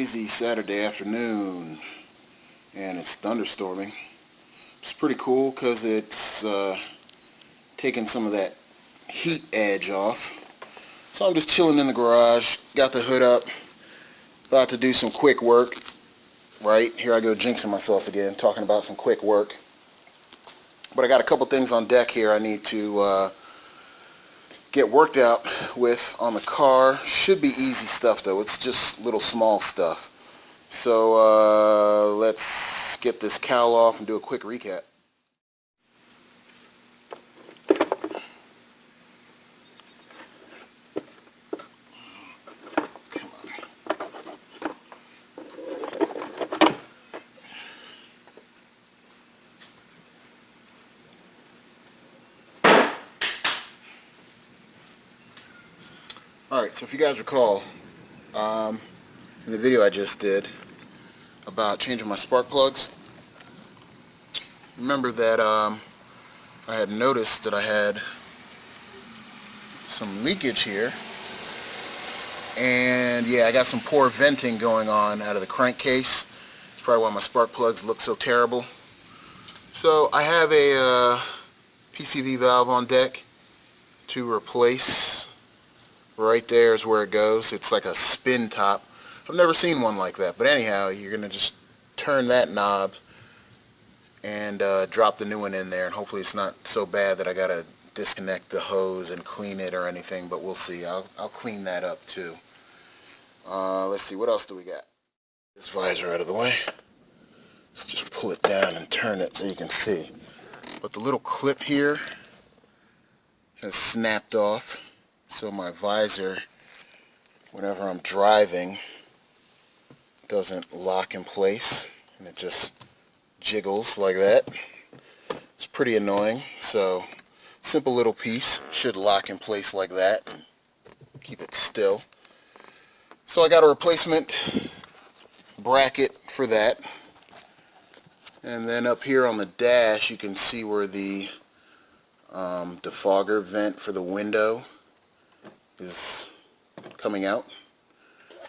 lazy Saturday afternoon and it's thunderstorming. It's pretty cool because it's taking some of that heat edge off. So I'm just chilling in the garage, got the hood up, about to do some quick work. Right, here I go jinxing myself again, talking about some quick work. But I got a couple things on deck here I need to get worked out with on the car. Should be easy stuff though, it's just little small stuff. So let's get this cowl off and do a quick recap. Alright, so if you guys recall, in the video I just did about changing my spark plugs, remember that I had noticed that I had some leakage here, and yeah, I got some poor venting going on out of the crankcase. It's probably why my spark plugs look so terrible. So I have a PCV valve on deck to replace. Right there is where it goes. It's like a spin top. I've never seen one like that, but anyhow, you're gonna just turn that knob and drop the new one in there, and hopefully it's not so bad that I gotta disconnect the hose and clean it or anything, but we'll see. I'll clean that up too. Let's see, what else do we got? This visor out of the way. Let's just pull it down and turn it so you can see. But the little clip here has snapped off. So my visor, whenever I'm driving, doesn't lock in place, and it just jiggles like that. It's pretty annoying. So simple little piece should lock in place like that and keep it still. So I got a replacement bracket for that. And then up here on the dash you can see where the defogger vent for the window is coming out.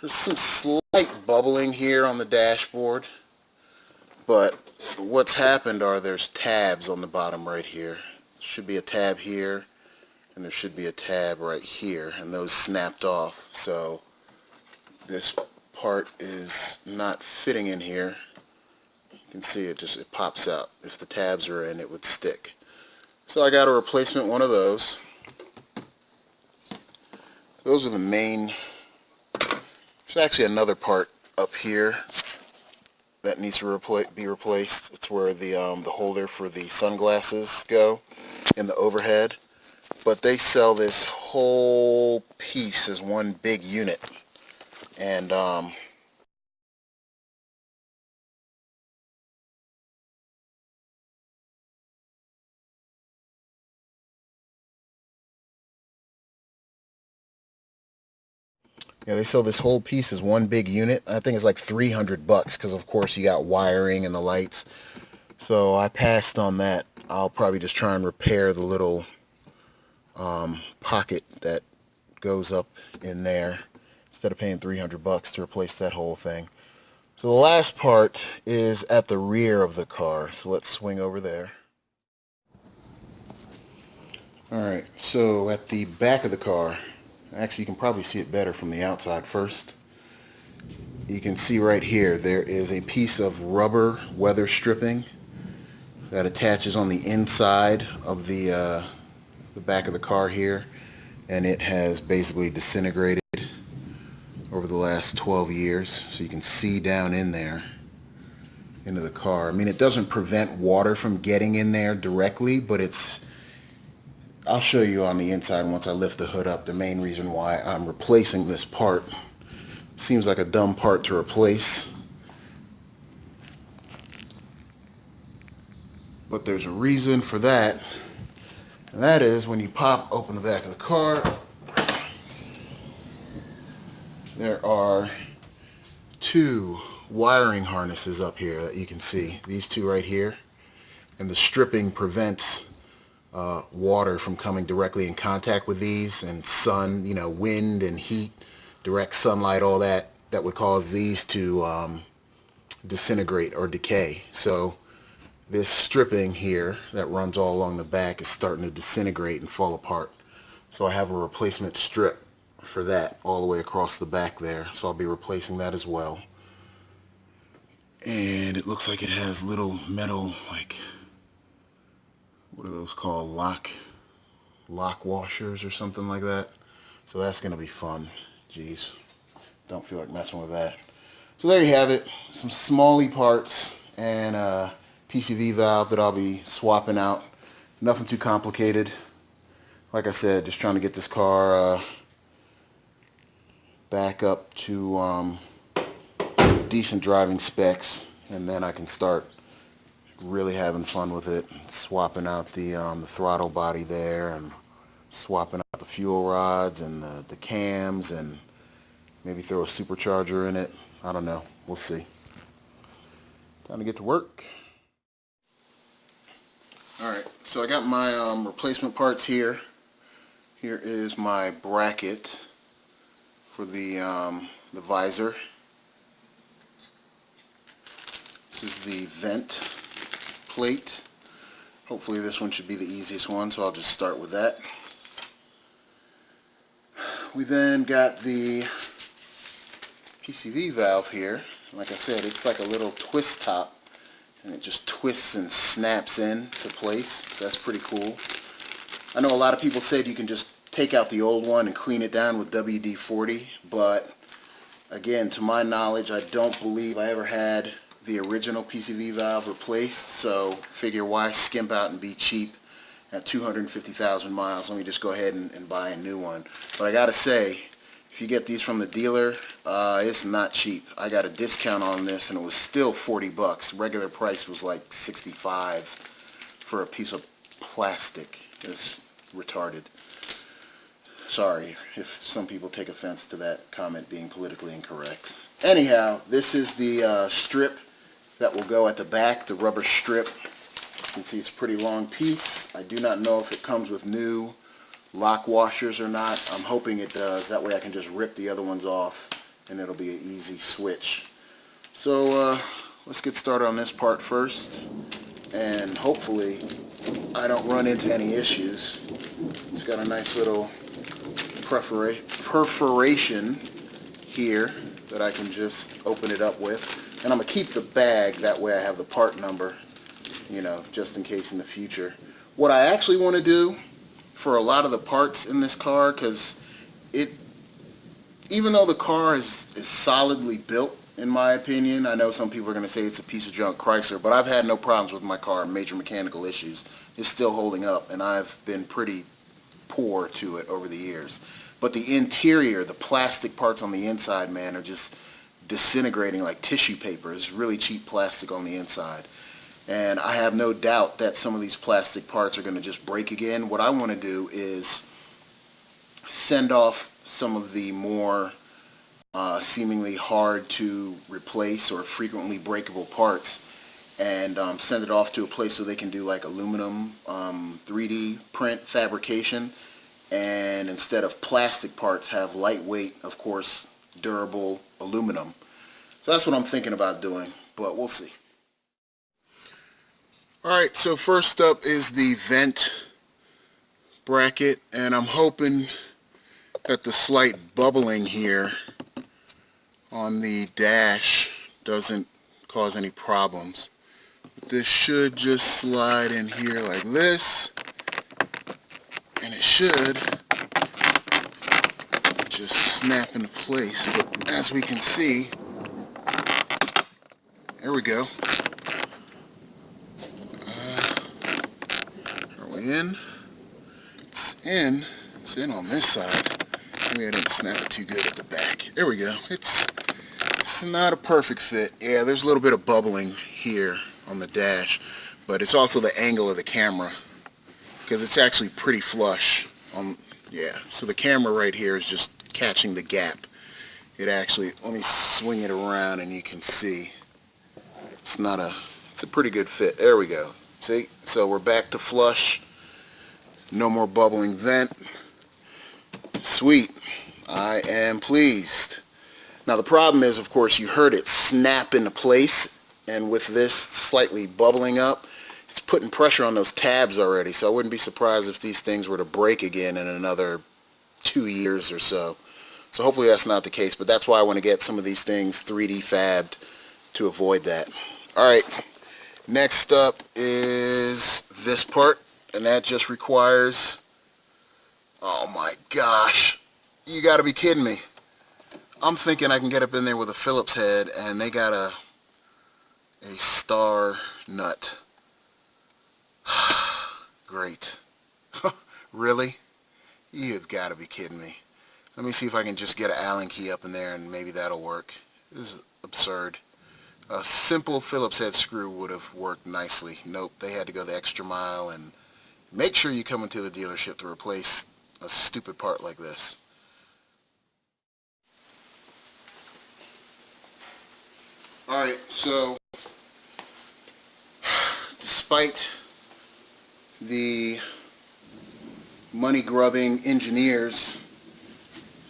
There's some slight bubbling here on the dashboard, but what's happened are there's tabs on the bottom right here. There should be a tab here, and there should be a tab right here, and those snapped off. So this part is not fitting in here. You can see it pops out. If the tabs are in, it would stick. So I got a replacement one of those. Those are the main. There's actually another part up here that needs to be replaced. It's where the holder for the sunglasses go in the overhead. But they sell this whole piece as one big unit, and yeah, they sell this whole piece as one big unit. I think it's like $300 because of course you got wiring and the lights. So I passed on that. I'll probably just try and repair the little pocket that goes up in there instead of paying $300 to replace that whole thing. So the last part is at the rear of the car. So let's swing over there. Alright, so at the back of the car, actually you can probably see it better from the outside first. You can see right here there is a piece of rubber weather stripping that attaches on the inside of the back of the car here, and it has basically disintegrated over the last 12 years. So you can see down in there into the car. I mean, it doesn't prevent water from getting in there directly, but I'll show you on the inside once I lift the hood up the main reason why I'm replacing this part. Seems like a dumb part to replace, but there's a reason for that, and that is when you pop open the back of the car, there are two wiring harnesses up here that you can see. These two right here, and the stripping prevents water from coming directly in contact with these, and sun, wind and heat, direct sunlight, all that that would cause these to disintegrate or decay. So this stripping here that runs all along the back is starting to disintegrate and fall apart. So I have a replacement strip for that all the way across the back there. So I'll be replacing that as well. And it looks like it has little metal, like, what are those called? Lock washers or something like that. So that's going to be fun. Jeez, don't feel like messing with that. So there you have it. Some smally parts and a PCV valve that I'll be swapping out. Nothing too complicated. Like I said, just trying to get this car back up to decent driving specs, and then I can start really having fun with it. Swapping out the throttle body there, and swapping out the fuel rods and the cams, and maybe throw a supercharger in it. I don't know. We'll see. Time to get to work. Alright, so I got my replacement parts here. Here is my bracket for the visor. This is the vent plate. Hopefully this one should be the easiest one, so I'll just start with that. We then got the PCV valve here. Like I said, it's like a little twist top, and it just twists and snaps in to place, so that's pretty cool. I know a lot of people said you can just take out the old one and clean it down with WD-40, but again, to my knowledge, I don't believe I ever had the original PCV valve replaced, so figure why skimp out and be cheap at 250,000 miles. Let me just go ahead and buy a new one. But I gotta say, if you get these from the dealer, it's not cheap. I got a discount on this and it was still 40 bucks. Regular price was like 65 for a piece of plastic. It's retarded. Sorry if some people take offense to that comment being politically incorrect. Anyhow, this is the strip that will go at the back, the rubber strip. You can see it's a pretty long piece. I do not know if it comes with new lock washers or not. I'm hoping it does. That way I can just rip the other ones off and it'll be an easy switch. So let's get started on this part first, and hopefully I don't run into any issues. It's got a nice little perforation here that I can just open it up with. And I'm going to keep the bag, that way I have the part number, you know, just in case in the future. What I actually want to do for a lot of the parts in this car, because even though the car is solidly built, in my opinion, I know some people are going to say it's a piece of junk Chrysler, but I've had no problems with my car, major mechanical issues. It's still holding up, and I've been pretty poor to it over the years. But the interior, the plastic parts on the inside, man, are just disintegrating like tissue paper. It's really cheap plastic on the inside. And I have no doubt that some of these plastic parts are going to just break again. What I want to do is send off some of the more seemingly hard to replace or frequently breakable parts, and send it off to a place so they can do like aluminum 3D print fabrication, and instead of plastic parts have lightweight, of course, durable aluminum. So that's what I'm thinking about doing, but we'll see. Alright, so first up is the vent bracket, and I'm hoping that the slight bubbling here on the dash doesn't cause any problems. This should just slide in here like this, and it should just snap into place. But as we can see, there we go. Are we in? It's in. It's in on this side. Maybe I didn't snap it too good at the back. There we go. It's not a perfect fit. Yeah, there's a little bit of bubbling here on the dash, but it's also the angle of the camera, because it's actually pretty flush. Yeah, so the camera right here is just catching the gap. It actually, let me swing it around and you can see it's a pretty good fit. There we go. See, so we're back to flush. No more bubbling vent. Sweet. I am pleased. Now the problem is, of course, you heard it snap into place, and with this slightly bubbling up, it's putting pressure on those tabs already, so I wouldn't be surprised if these things were to break again in another 2 years or so. So hopefully that's not the case, but that's why I want to get some of these things 3D fabbed to avoid that. Alright, next up is this part, and that just requires, oh my gosh, you gotta be kidding me. I'm thinking I can get up in there with a Phillips head, and they got a star nut. Great. Really? You've got to be kidding me. Let me see if I can just get an Allen key up in there, and maybe that'll work. This is absurd. A simple Phillips head screw would have worked nicely. Nope, they had to go the extra mile, and make sure you come into the dealership to replace a stupid part like this. Alright, so despite the money-grubbing engineers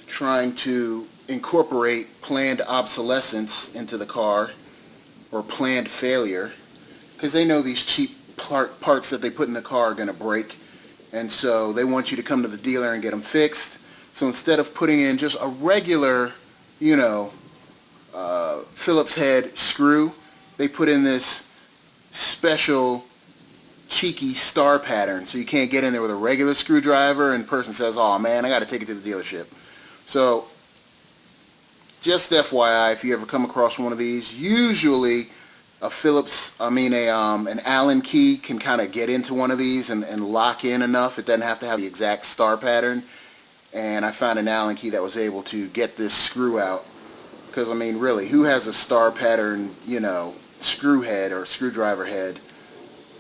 trying to incorporate planned obsolescence into the car, or planned failure, because they know these cheap parts that they put in the car are going to break, and so they want you to come to the dealer and get them fixed. So instead of putting in just a regular, you know, Phillips head screw, they put in this special cheeky star pattern, so you can't get in there with a regular screwdriver, and the person says, oh man, I got to take it to the dealership. So just FYI, if you ever come across one of these, usually an Allen key can kind of get into one of these and lock in enough. It doesn't have to have the exact star pattern, and I found an Allen key that was able to get this screw out. Because, I mean, really, who has a star pattern, you know, screw head or screwdriver head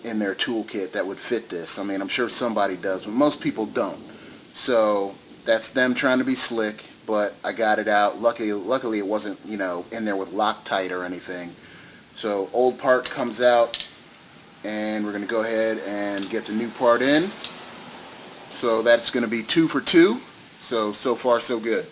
in their toolkit that would fit this? I mean, I'm sure somebody does, but most people don't. So that's them trying to be slick, but I got it out. Luckily it wasn't, you know, in there with Loctite or anything. So old part comes out, and we're going to go ahead and get the new part in. So that's going to be 2 for 2. So far so good.